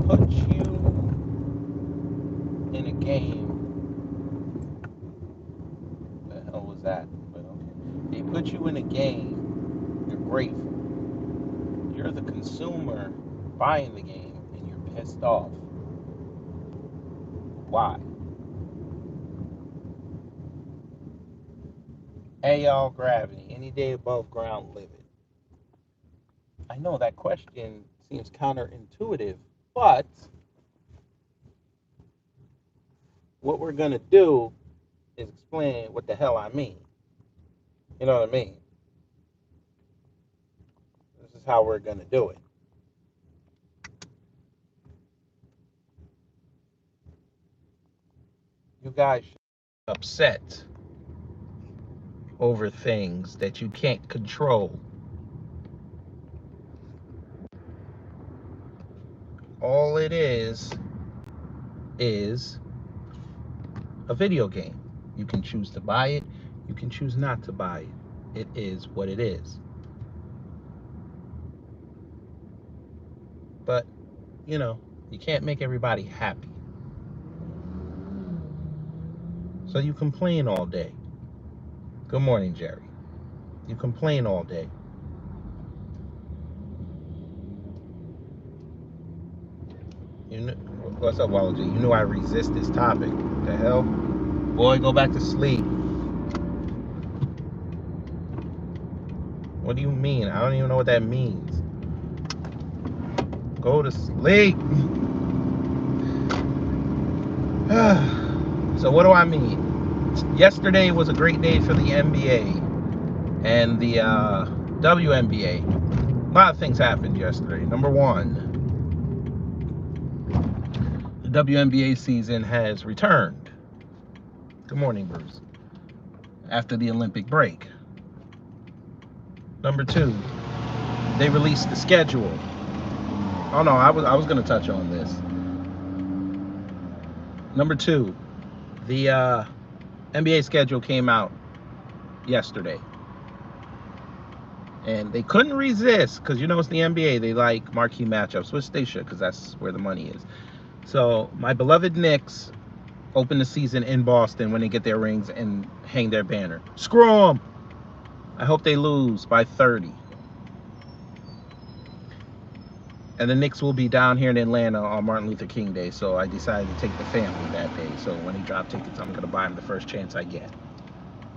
put you in a game. What the hell was that? But okay. They put you in a game. You're grateful. You're the consumer buying the game, and you're pissed off. Why? Hey y'all, gravity. Any day above ground, live it. I know that question seems counterintuitive, but what we're gonna do is explain what the hell I mean. You know what I mean? This is how we're gonna do it. You guys should be upset over things that you can't control. All it is a video game. You can choose to buy it, you can choose not to buy it. It is what it is. But, you know, you can't make everybody happy. So you complain all day. Good morning, Jerry. You complain all day. You know, what's up, Wallace? You knew I resist this topic. What the hell? Boy, go back to sleep. What do you mean? I don't even know what that means. Go to sleep. So what do I mean? Yesterday was a great day for the NBA and the WNBA. A lot of things happened yesterday. Number one, the WNBA season has returned. Good morning, Bruce. After the Olympic break. Number two, they released the schedule. Oh no, I was going to touch on this. Number two, the NBA schedule came out yesterday. And they couldn't resist, because you know it's the NBA. They like marquee matchups, which they should, because that's where the money is. So my beloved Knicks open the season in Boston when they get their rings and hang their banner. Screw them! I hope they lose by 30. And the Knicks will be down here in Atlanta on Martin Luther King Day, so I decided to take the family that day. So when they drop tickets, I'm going to buy them the first chance I get.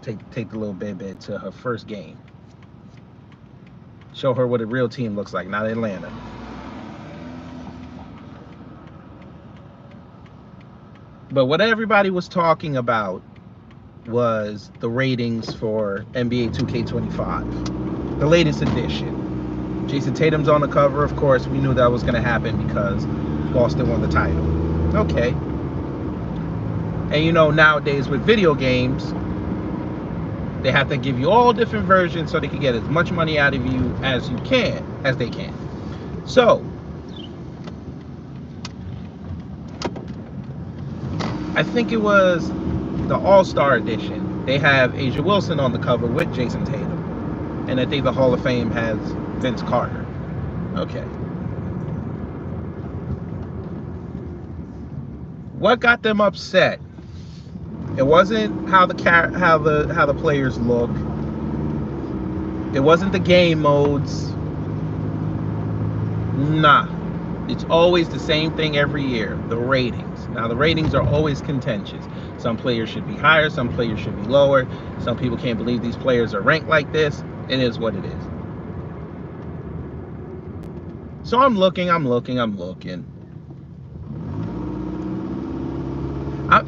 Take the little baby to her first game. Show her what a real team looks like, not Atlanta. But what everybody was talking about was the ratings for NBA 2K25, the latest edition. Jason Tatum's on the cover, of course. We knew that was going to happen because Boston won the title. Okay. And you know, nowadays with video games, they have to give you all different versions so they can get as much money out of you as they can. So, I think it was the All-Star edition. They have Asia Wilson on the cover with Jason Tatum. And I think the Hall of Fame has Vince Carter. Okay. What got them upset? It wasn't how the players look. It wasn't the game modes. Nah. It's always the same thing every year, the ratings. Now, the ratings are always contentious. Some players should be higher, some players should be lower. Some people can't believe these players are ranked like this. It is what it is. So I'm looking. I'm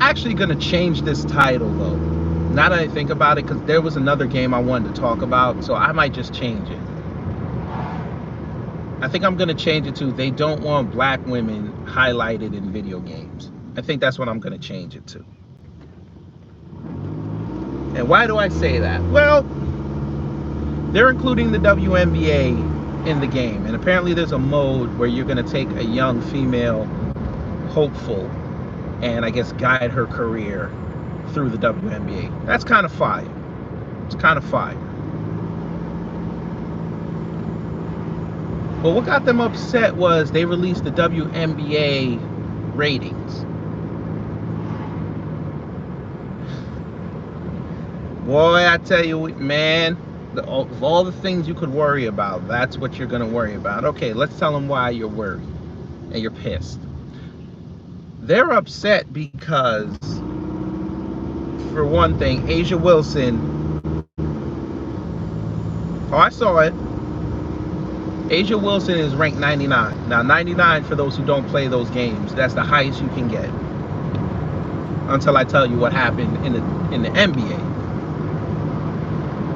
actually going to change this title, though. Now that I think about it, because there was another game I wanted to talk about, so I might just change it. I think I'm going to change it to, they don't want black women highlighted in video games. I think that's what I'm going to change it to. And why do I say that? Well, they're including the WNBA in the game. And apparently there's a mode where you're going to take a young female hopeful and I guess guide her career through the WNBA. That's kind of fire. It's kind of fire. But what got them upset was they released the WNBA ratings. Boy, I tell you, man, of all the things you could worry about, that's what you're going to worry about. Okay, let's tell them why you're worried and you're pissed. They're upset because, for one thing, Asia Wilson. Oh, I saw it. Asia Wilson is ranked 99. Now, 99, for those who don't play those games, that's the highest you can get. Until I tell you what happened in the NBA.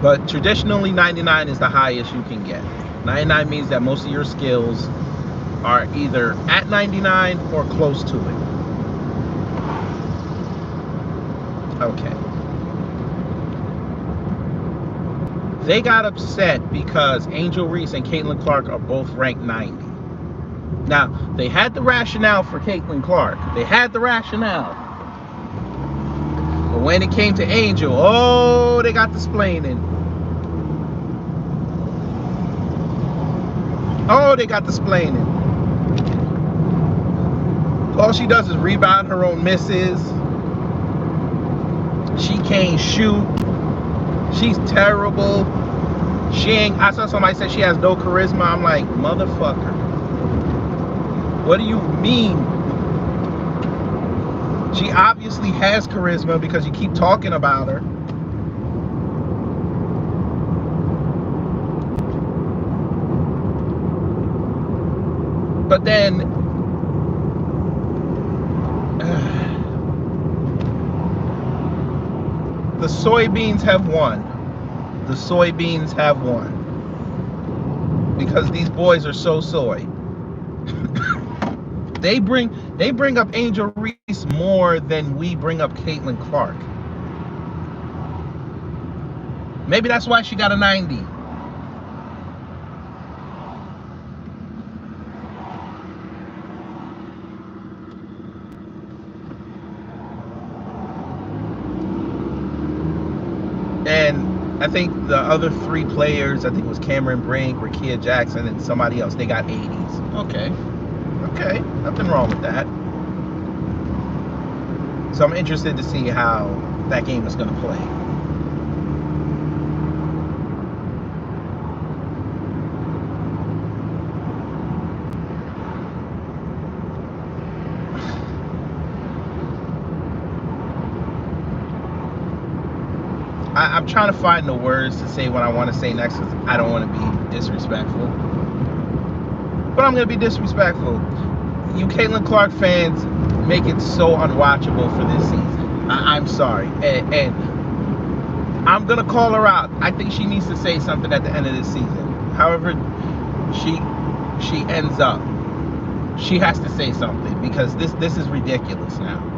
But traditionally, 99 is the highest you can get. 99 means that most of your skills are either at 99 or close to it. Okay. They got upset because Angel Reese and Caitlin Clark are both ranked 90. Now, they had the rationale for Caitlin Clark. They had the rationale. But when it came to Angel, oh, they got the splaining. Oh, they got the splaining. All she does is rebound her own misses. She can't shoot. She's terrible. She ain't. I saw somebody say she has no charisma. I'm like, motherfucker. What do you mean? She obviously has charisma because you keep talking about her. But then the soybeans have won. The soybeans have won. Because these boys are so soy. They bring up Angel Reese more than we bring up Caitlin Clark. Maybe that's why she got a 90. And I think the other three players, I think it was Cameron Brink, Rakia Jackson, and somebody else, they got 80s. Okay, nothing wrong with that. So I'm interested to see how that game is going to play. I'm trying to find the words to say what I want to say next because I don't want to be disrespectful. But I'm going to be disrespectful. You Caitlin Clark fans make it so unwatchable for this season. I'm sorry. And I'm going to call her out. I think she needs to say something at the end of this season. However she ends up, she has to say something because this is ridiculous now.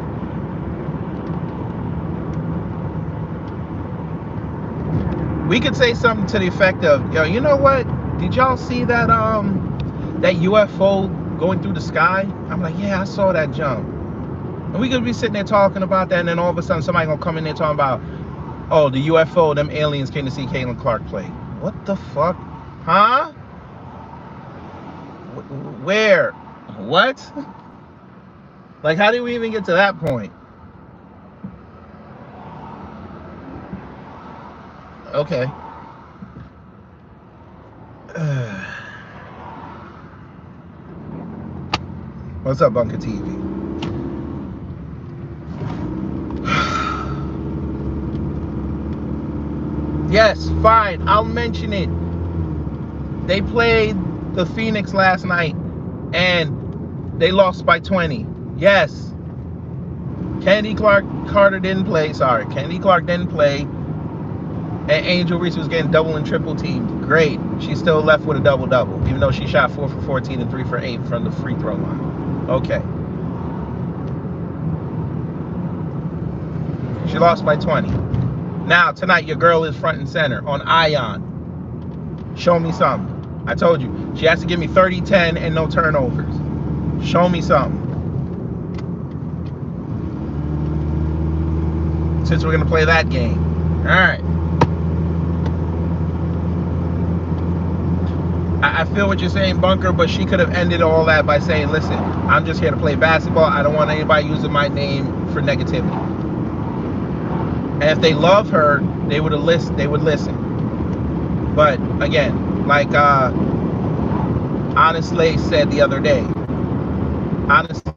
We could say something to the effect of, yo, you know what? Did y'all see that that UFO going through the sky? I'm like, yeah, I saw that jump. And we could be sitting there talking about that, and then all of a sudden somebody gonna come in there talking about, oh, the UFO, them aliens came to see Caitlin Clark play. What the fuck? Huh? Where? What? Like, how did we even get to that point? Okay. What's up, Bunker TV? Yes, fine. I'll mention it. They played the Phoenix last night, and they lost by 20. Yes. Candy Carter didn't play. Sorry, Candy Clark didn't play. And Angel Reese was getting double and triple teamed. Great. She still left with a double-double, even though she shot 4 for 14 and 3 for 8 from the free throw line. Okay. She lost by 20. Now, tonight, your girl is front and center on Ion. Show me something. I told you, she has to give me 30, 10, and no turnovers. Show me something. Since we're going to play that game. All right. I feel what you're saying, Bunker, but she could have ended all that by saying, listen, I'm just here to play basketball. I don't want anybody using my name for negativity. And if they love her, they would listen. But again, like Honestly said the other day, honestly,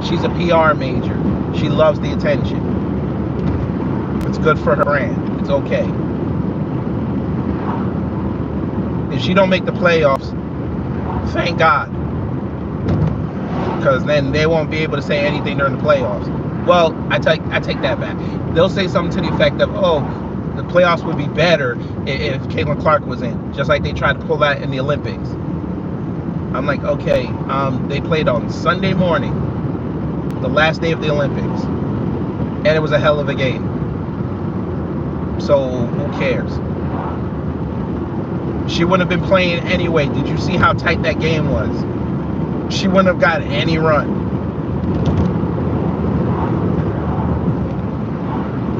she's a PR major. She loves the attention. It's good for her brand. It's okay. If she don't make the playoffs, thank God, because then they won't be able to say anything during the playoffs. Well, I take that back. They'll say something to the effect of, "Oh, the playoffs would be better if Caitlin Clark was in," just like they tried to pull that in the Olympics. I'm like, okay, they played on Sunday morning, the last day of the Olympics, and it was a hell of a game. So who cares? She wouldn't have been playing anyway. Did you see how tight that game was? She wouldn't have got any run.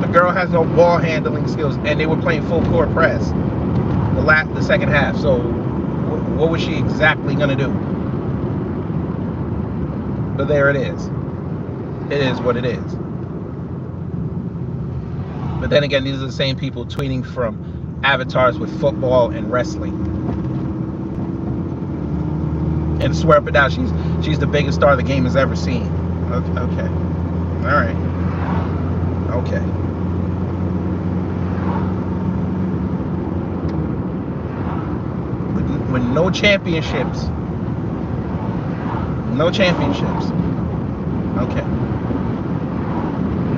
The girl has no ball handling skills, and they were playing full court press the second half. So what was she exactly gonna do? But there it is. It is what it is. But then again, these are the same people tweeting from avatars with football and wrestling, and swear up and down she's the biggest star the game has ever seen. Okay. All right. Okay. With no championships. No championships. Okay.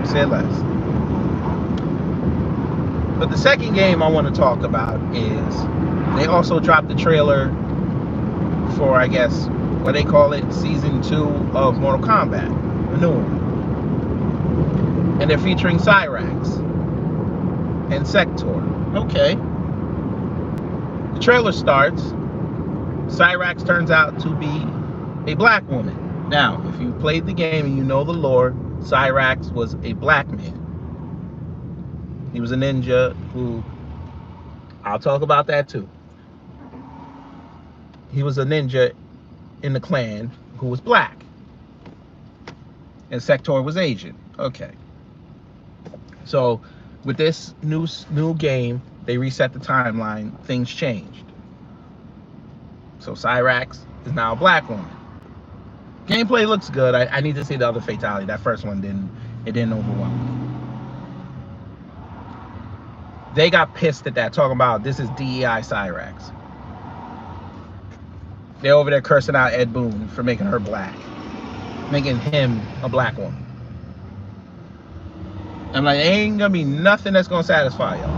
Say less. But the second game I want to talk about is they also dropped the trailer for, I guess, what they call it, Season 2 of Mortal Kombat, a new one. And they're featuring Cyrax and Sector. Okay. The trailer starts. Cyrax turns out to be a black woman. Now, if you played the game and you know the lore, Cyrax was a black man. He was a ninja who, I'll talk about that too. He was a ninja in the clan who was black. And Sector was Asian. Okay. So with this new game, they reset the timeline. Things changed. So Cyrax is now a black woman. Gameplay looks good. I need to see the other fatality. That first one didn't overwhelm me. They got pissed at that, talking about this is DEI Cyrax. They're over there cursing out Ed Boon for making her black, making him a black woman. I'm like, ain't gonna be nothing that's gonna satisfy y'all.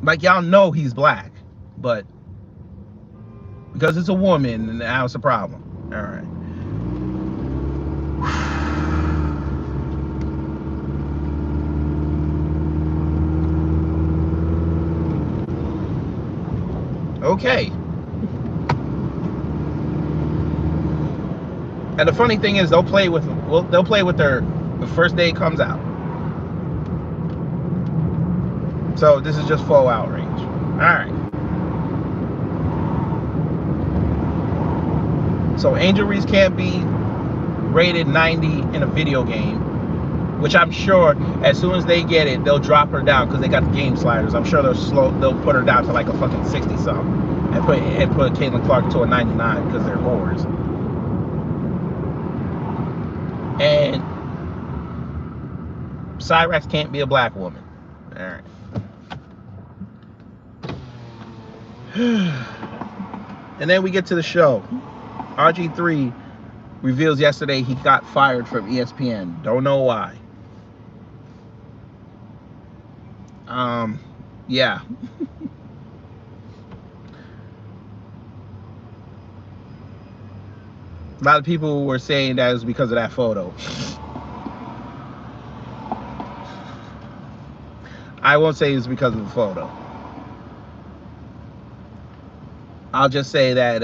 Like, y'all know he's black, but because it's a woman, and now it's a problem. All right. Okay. And the funny thing is, they'll play with her the first day it comes out. So this is just full outrage. All right. So Angel Reese can't be rated 90 in a video game, which I'm sure as soon as they get it, they'll drop her down because they got the game sliders. I'm sure they'll put her down to like a fucking 60 something and put Caitlin Clark to a 99 because they're whores. And Cyrax can't be a black woman. All right. And then we get to the show. RG3 reveals yesterday he got fired from ESPN. Don't know why. Yeah. A lot of people were saying that it was because of that photo. I won't say it's because of the photo. I'll just say that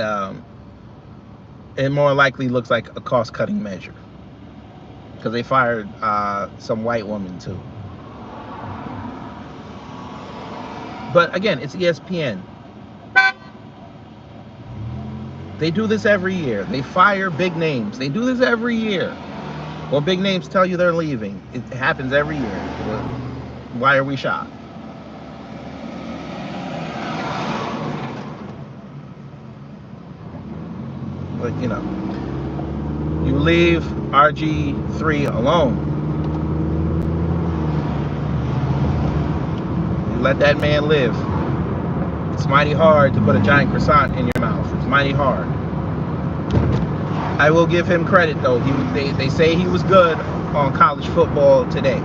it more likely looks like a cost-cutting measure because they fired some white woman too. But again, it's ESPN. They do this every year. They fire big names. They do this every year. Well, big names tell you they're leaving. It happens every year. Why are we shocked? But, you know, you leave RG3 alone. You let that man live. It's mighty hard to put a giant croissant in your mouth. It's mighty hard. I will give him credit, though. They say he was good on college football today.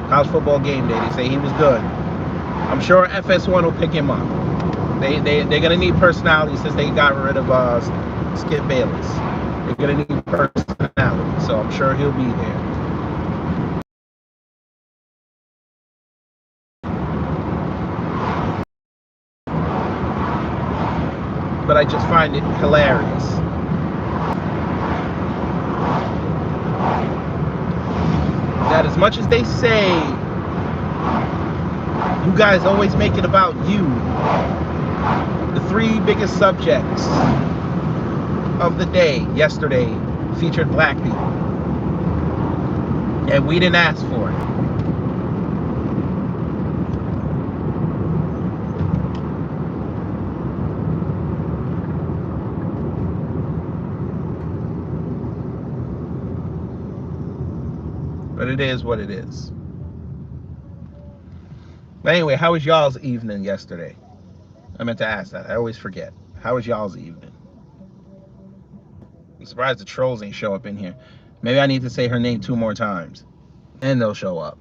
College football game day. They say he was good. I'm sure FS1 will pick him up. They're going to need personality since they got rid of Skip Bayless. They're going to need personality, so I'm sure he'll be there. But I just find it hilarious. That as much as they say, you guys always make it about you. The three biggest subjects of the day yesterday featured black people. And we didn't ask for it. But it is what it is. But anyway, how was y'all's evening yesterday? I meant to ask that. I always forget. How was y'all's evening? I'm surprised the trolls ain't show up in here. Maybe I need to say her name 2 more times. And they'll show up.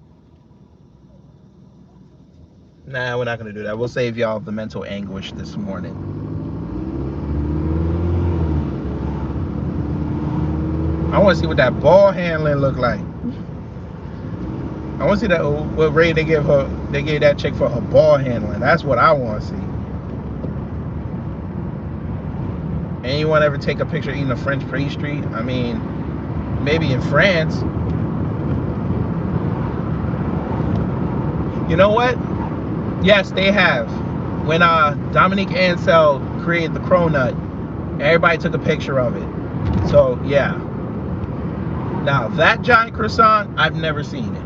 Nah, we're not going to do that. We'll save y'all the mental anguish this morning. I want to see what that ball handling look like. I want to see that what rate they gave her. They gave that chick for her ball handling. That's what I want to see. Anyone ever take a picture eating a French pastry? I mean, maybe in France. You know what? Yes, they have. When Dominique Ansel created the cronut, everybody took a picture of it. So yeah. Now that giant croissant, I've never seen it.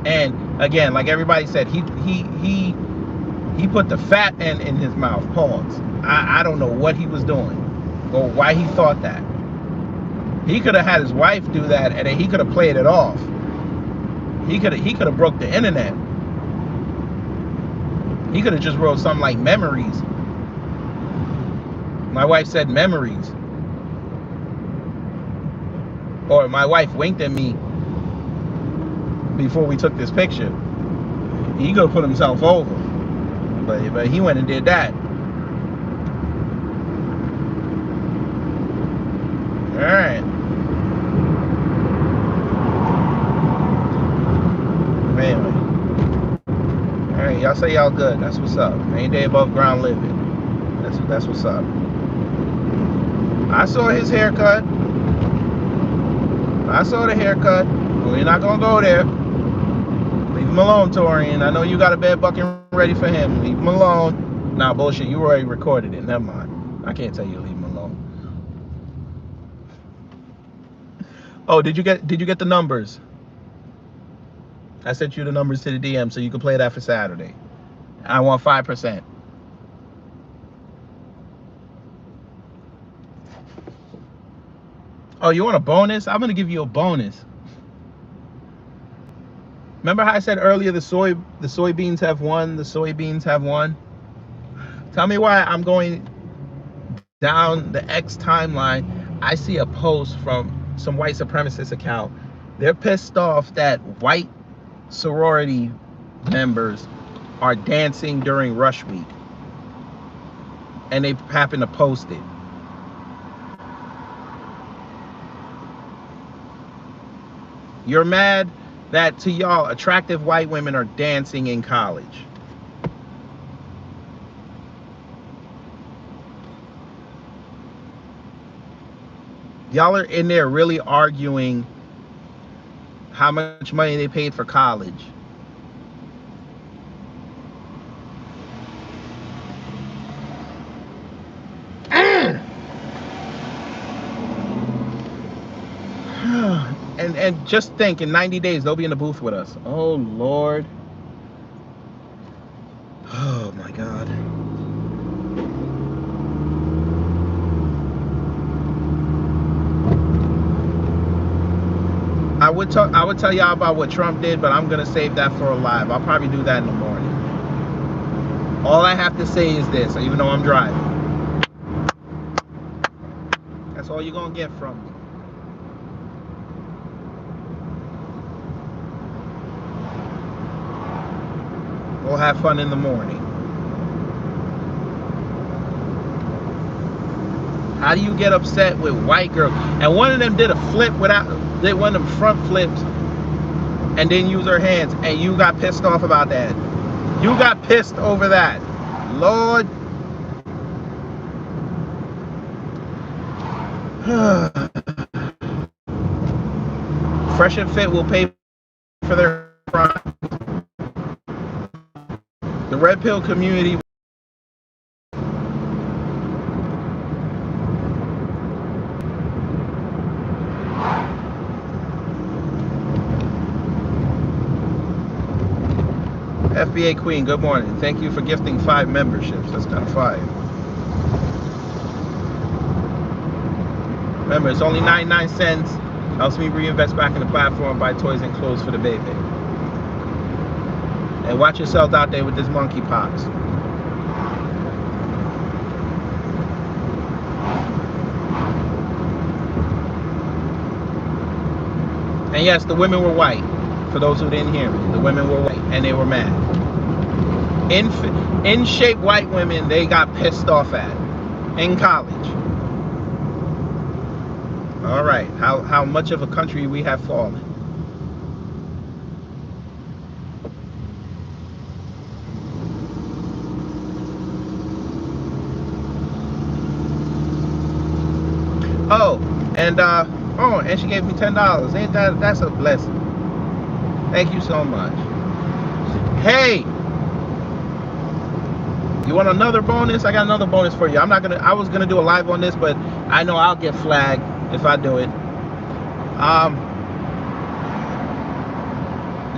And again, like everybody said, he put the fat end in his mouth. Pause. I don't know what he was doing or why he thought that. He could have had his wife do that, and then he could have played it off. He could have broke the internet. He could have just wrote something like memories. My wife said memories. Or my wife winked at me before we took this picture. He could have put himself over. But he went and did that. Alright. Anyway. Alright, y'all say y'all good. That's what's up. Ain't day above ground living. That's what's up. I saw his haircut. I saw the haircut. We're not gonna go there. Leave him alone, Torian. I know you got a bed bucket ready for him. Leave him alone. Nah, bullshit. You already recorded it. Never mind. I can't tell you to leave him alone. Oh, did you get the numbers? I sent you the numbers to the DM so you can play that for Saturday. I want 5%. Oh, you want a bonus? I'm gonna give you a bonus. Remember how I said earlier the soybeans have won? The soybeans have won. Tell me why I'm going down the X timeline. I see a post from some white supremacist account. They're pissed off that white sorority members are dancing during rush week. And they happen to post it. You're mad that to y'all attractive white women are dancing in college. Y'all are in there really arguing how much money they paid for college. and just think, in 90 days, they'll be in the booth with us. Oh, Lord. Oh, my God. I would tell y'all about what Trump did, but I'm going to save that for a live. I'll probably do that in the morning. All I have to say is this, even though I'm driving. That's all you're going to get from me. We'll have fun in the morning. How do you get upset with white girls? And one of them did a flip did one of them front flips and didn't use her hands, and you got pissed off about that. You got pissed over that. Lord. Fresh and Fit will pay for their crime. The red pill community. FBA Queen, good morning. Thank you for gifting 5 memberships. That's kind of fire. Remember, it's only 99 cents. Helps me reinvest back in the platform, buy toys and clothes for the baby. And watch yourself out there with this monkeypox. And yes, the women were white. For those who didn't hear me, the women were white and they were mad. In shape white women they got pissed off at in college. All right, how much of a country we have fallen. Oh, and she gave me $10. Ain't that's a blessing. Thank you so much. Hey, you want another bonus? I got another bonus for you. I was gonna do a live on this, but I know I'll get flagged if I do it.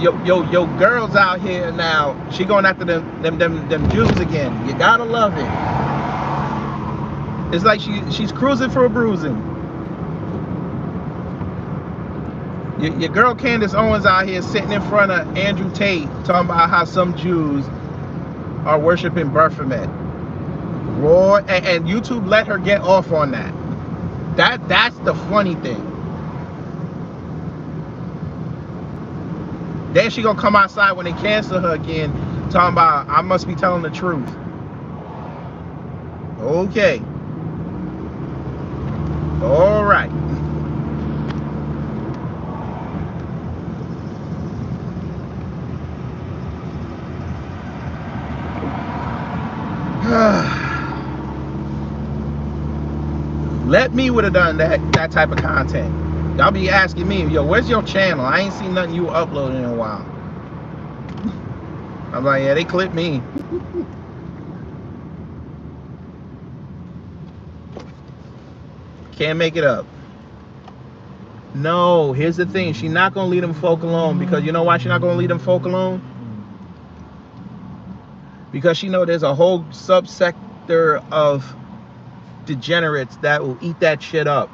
Yo girls out here now, she going after them Jews again. You gotta love it. It's like she's cruising for a bruising. Your girl Candace Owens out here sitting in front of Andrew Tate talking about how some Jews are worshiping Baphomet. Roy, and YouTube let her get off on that. That's the funny thing. Then she gonna come outside when they cancel her again, talking about I must be telling the truth. Okay. All right. Let me would have done that type of content. Y'all be asking me, yo, where's your channel? I ain't seen nothing you uploading in a while. I'm like, yeah, they clipped me. Can't make it up. No, here's the thing. She's not gonna leave them folk alone, because you know why she's not gonna leave them folk alone? Because she know there's a whole subsector of degenerates that will eat that shit up.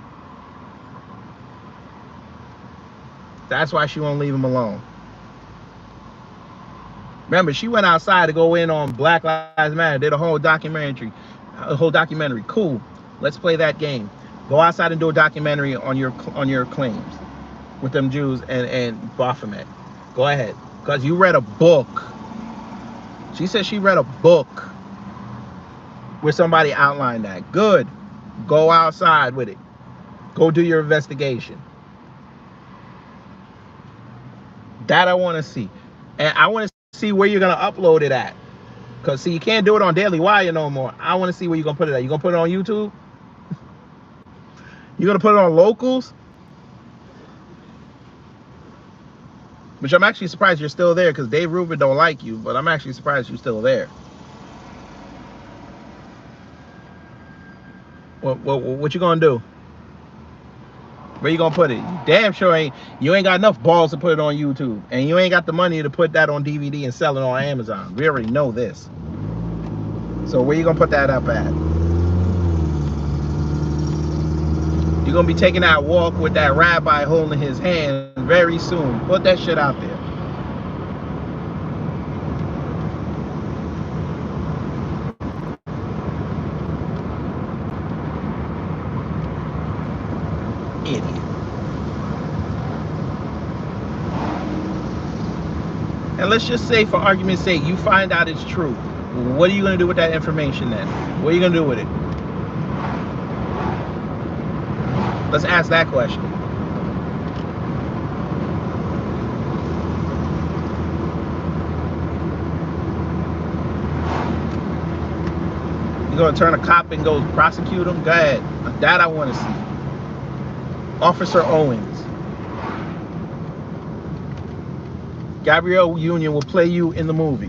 That's why she won't leave them alone. Remember, she went outside to go in on Black Lives Matter, did a whole documentary. Cool. Let's play that game. Go outside and do a documentary on your claims with them Jews and Baphomet. Go ahead, because you read a book. She said she read a book where somebody outlined that. Good. Go outside with it. Go do your investigation. That I want to see. And I want to see where you're going to upload it at. Because, see, you can't do it on Daily Wire no more. I want to see where you're going to put it at. You going to put it on YouTube? You're going to put it on Locals? Which I'm actually surprised you're still there, because Dave Rubin don't like you, but I'm actually surprised you're still there. What you gonna do? Where you gonna put it? You damn sure ain't. You ain't got enough balls to put it on YouTube, and you ain't got the money to put that on DVD and sell it on Amazon. We already know this. So where you gonna put that up at? You're gonna be taking that walk with that rabbi holding his hand very soon. Put that shit out there. Idiot. And let's just say, for argument's sake, you find out it's true. What are you gonna do with that information then? What are you gonna do with it? Let's ask that question. You gonna turn a cop and go prosecute him? Go ahead. That I want to see. Officer Owens. Gabrielle Union will play you in the movie.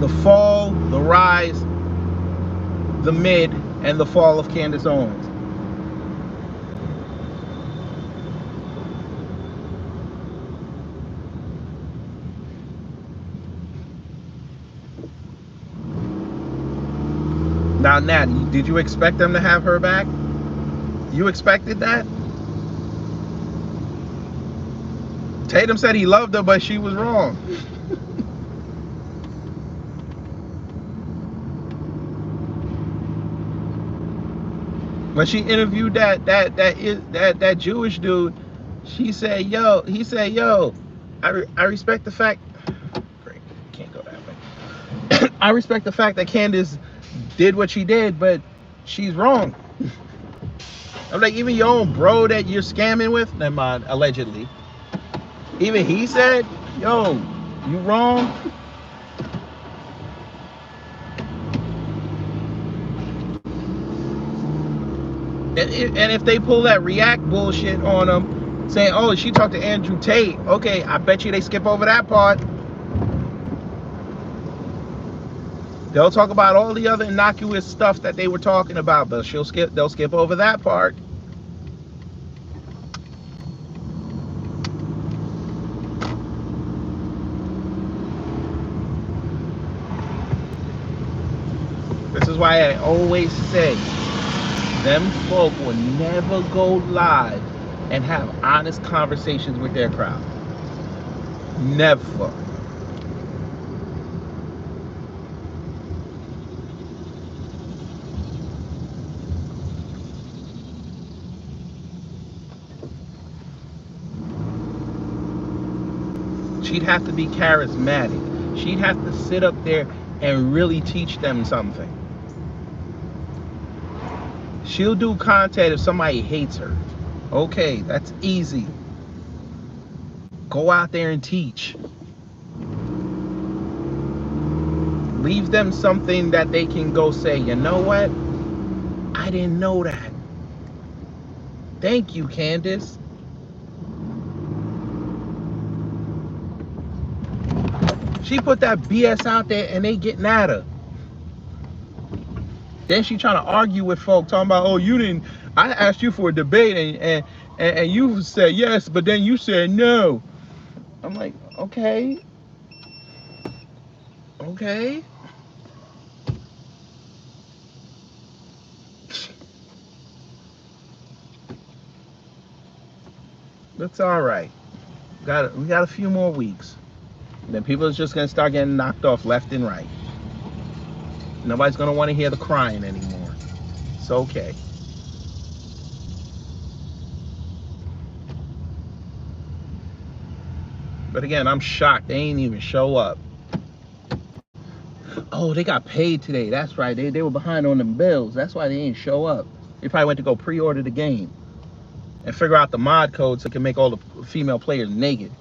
The fall, the rise, the mid, and the fall of Candace Owens. Now, Natty, did you expect them to have her back? You expected that? Tatum said he loved her, but she was wrong. When she interviewed that Jewish dude, he said, yo, I respect the fact. Great, can't go that way. I respect the fact that Candace did what she did, but she's wrong. I'm like, even your own bro that you're scamming with, never mind, allegedly. Even he said, yo, you wrong. And if they pull that React bullshit on them, saying, oh, she talked to Andrew Tate, okay, I bet you they skip over that part. They'll talk about all the other innocuous stuff that they were talking about, but they'll skip over that part. This is why I always say, them folk will never go live and have honest conversations with their crowd. Never. She'd have to be charismatic. She'd have to sit up there and really teach them something. She'll do content if somebody hates her. Okay, that's easy. Go out there and teach. Leave them something that they can go say, you know what? I didn't know that. Thank you, Candace. She put that BS out there and they getting at her. Then she trying to argue with folk, talking about, oh, you didn't, I asked you for a debate and you said yes, but then you said no. I'm like, okay. Okay. That's all right. We got a few more weeks. Then people are just gonna start getting knocked off left and right. Nobody's gonna want to hear the crying anymore. It's okay. But again, I'm shocked they ain't even show up. Oh, they got paid today. That's right. They were behind on them bills. That's why they didn't show up. They probably went to go pre-order the game and figure out the mod code so it can make all the female players naked.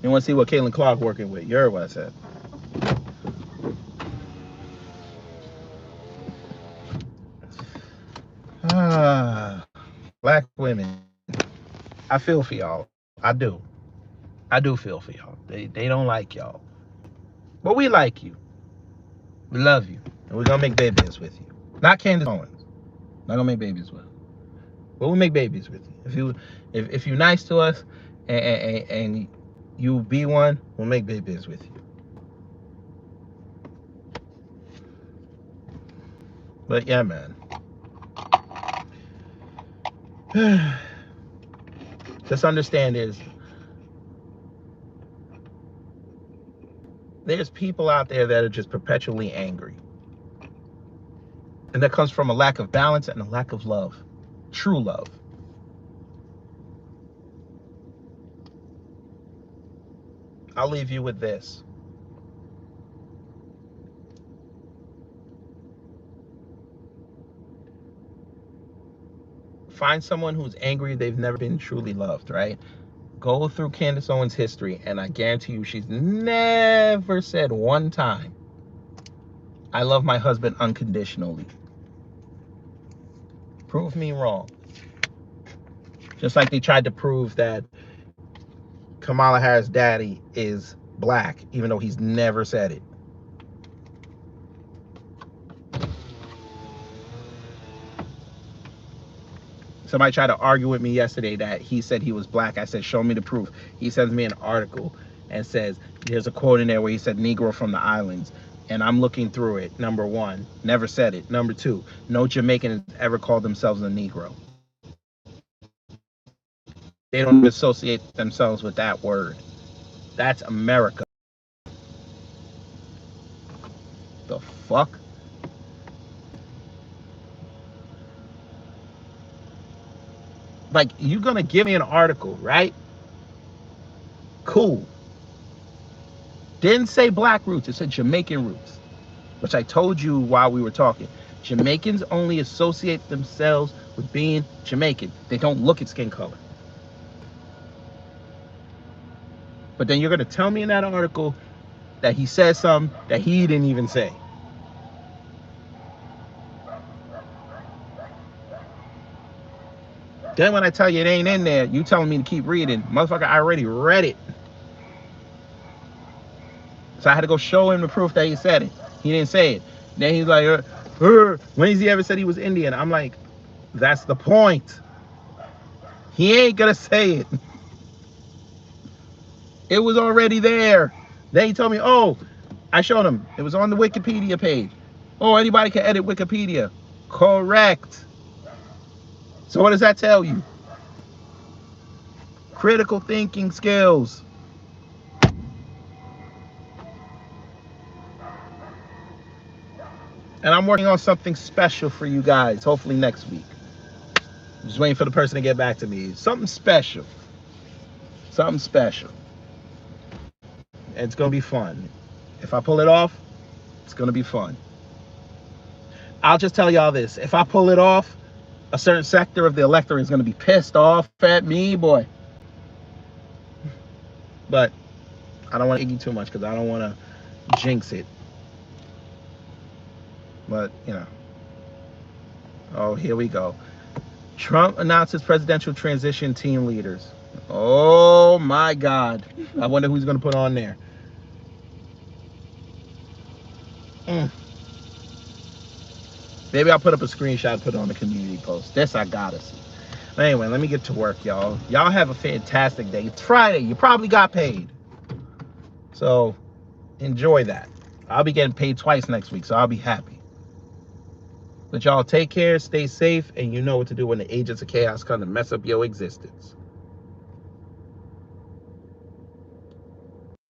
You want to see what Caitlin Clark working with? You heard what I said. Black women. I feel for y'all. I do. I do feel for y'all. They don't like y'all. But we like you. We love you. And we're going to make babies with you. Not Candace Owens. Not gonna make babies with. But we'll make babies with you. If you're nice to us and you be one, we'll make babies with you. But yeah, man. Just understand there's people out there that are just perpetually angry. And that comes from a lack of balance and a lack of love. True love. I'll leave you with this. Find someone who's angry they've never been truly loved, right? Go through Candace Owens' history, and I guarantee you she's never said one time, I love my husband unconditionally. Prove me wrong. Just like they tried to prove that Kamala Harris' daddy is black, even though he's never said it. Somebody tried to argue with me yesterday that he said he was black. I said, show me the proof. He sends me an article and says, there's a quote in there where he said Negro from the islands. And I'm looking through it. Number one, never said it. Number two, no Jamaican has ever called themselves a Negro. They don't associate themselves with that word. That's America. The fuck? Like, you're gonna give me an article, right? Cool. Didn't say black roots, it said Jamaican roots, which I told you while we were talking. Jamaicans only associate themselves with being Jamaican. They don't look at skin color. But then you're gonna tell me in that article that he says something that he didn't even say. Then when I tell you it ain't in there, you telling me to keep reading. Motherfucker, I already read it. So I had to go show him the proof that he said it. He didn't say it. Then he's like, when has he ever said he was Indian? I'm like, that's the point. He ain't gonna say it. It was already there. Then he told me, oh, I showed him. It was on the Wikipedia page. Oh, anybody can edit Wikipedia. Correct. So what does that tell you? Critical thinking skills. And I'm working on something special for you guys, hopefully next week. I'm just waiting for the person to get back to me. Something special. Something special. It's going to be fun. If I pull it off, it's going to be fun. I'll just tell y'all this. If I pull it off, a certain sector of the electorate is going to be pissed off at me, boy. But I don't want to iggy too much because I don't want to jinx it. But, you know. Oh, here we go. Trump announces presidential transition team leaders. Oh, my God. I wonder who's going to put on there. Maybe I'll put up a screenshot and put it on the community post. This I gotta see. But anyway, let me get to work, y'all. Y'all have a fantastic day. It's Friday. You probably got paid. So enjoy that. I'll be getting paid twice next week, so I'll be happy. But y'all take care, stay safe, and you know what to do when the agents of chaos come to mess up your existence.